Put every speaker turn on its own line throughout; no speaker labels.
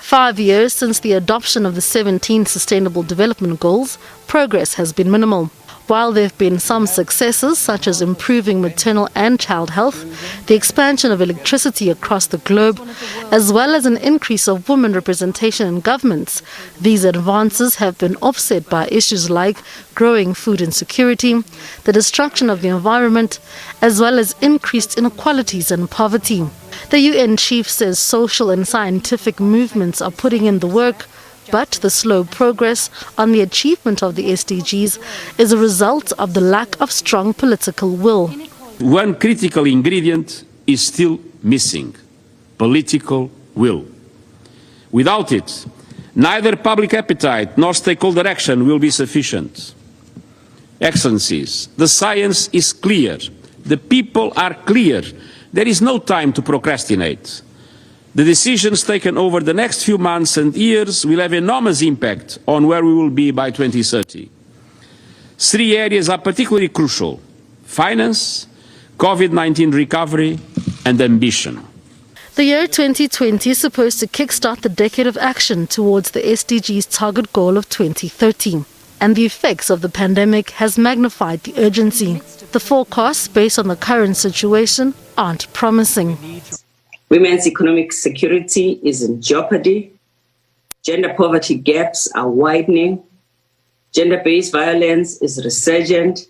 5 years since the adoption of the 17 Sustainable Development Goals, progress has been minimal. While there have been some successes, such as improving maternal and child health, the expansion of electricity across the globe, as well as an increase of women representation in governments, these advances have been offset by issues like growing food insecurity, the destruction of the environment, as well as increased inequalities and poverty. The UN chief says social and scientific movements are putting in the work, but the slow progress on the achievement of the SDGs is a result of the lack of strong political will.
One critical ingredient is still missing: political will. Without it, neither public appetite nor stakeholder action will be sufficient. Excellencies, the science is clear. The people are clear. There is no time to procrastinate. The decisions taken over the next few months and years will have enormous impact on where we will be by 2030. 3 areas are particularly crucial: finance, COVID-19 recovery, and ambition.
The year 2020 is supposed to kickstart the decade of action towards the SDG's target goal of 2030. And the effects of the pandemic has magnified the urgency. The forecasts, based on the current situation, aren't promising.
Women's economic security is in jeopardy. Gender poverty gaps are widening. Gender-based violence is resurgent,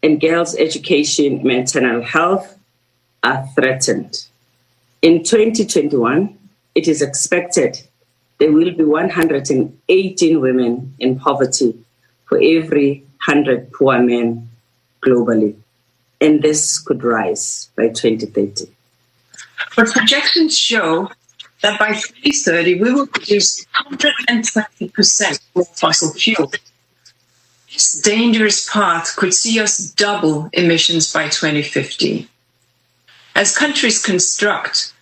and girls' education and maternal health are threatened. In 2021, it is expected there will be 118 women in poverty for every 100 poor men globally, and this could rise by 2030.
But projections show that by 2030, we will produce 120% more fossil fuel. This dangerous path could see us double emissions by 2050. As countries construct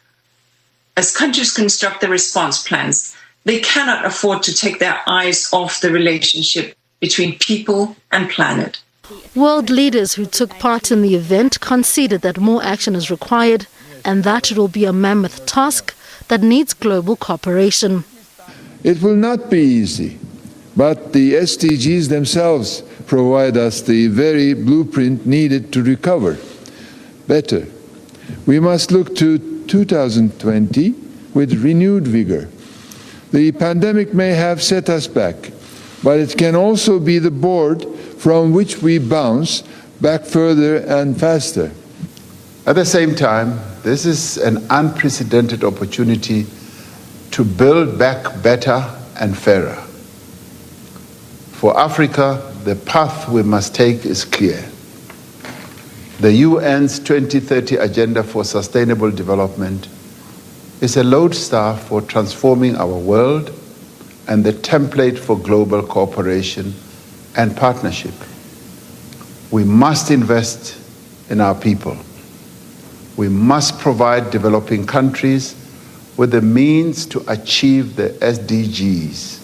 the response plans, they cannot afford to take their eyes off the relationship between people and planet.
World leaders who took part in the event conceded that more action is required, and that it will be a mammoth task that needs global cooperation.
It will not be easy, but the SDGs themselves provide us the very blueprint needed to recover better. We must look to 2020 with renewed vigor. The pandemic may have set us back, but it can also be the board from which we bounce back further and faster.
At the same time, this is an unprecedented opportunity to build back better and fairer. For Africa, the path we must take is clear. The UN's 2030 Agenda for Sustainable Development is a lodestar for transforming our world and the template for global cooperation and partnership. We must invest in our people. We must provide developing countries with the means to achieve the SDGs.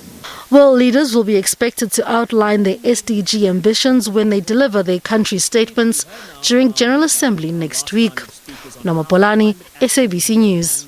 World leaders will be expected to outline their SDG ambitions when they deliver their country statements during General Assembly next week. Nama Polani, SABC News.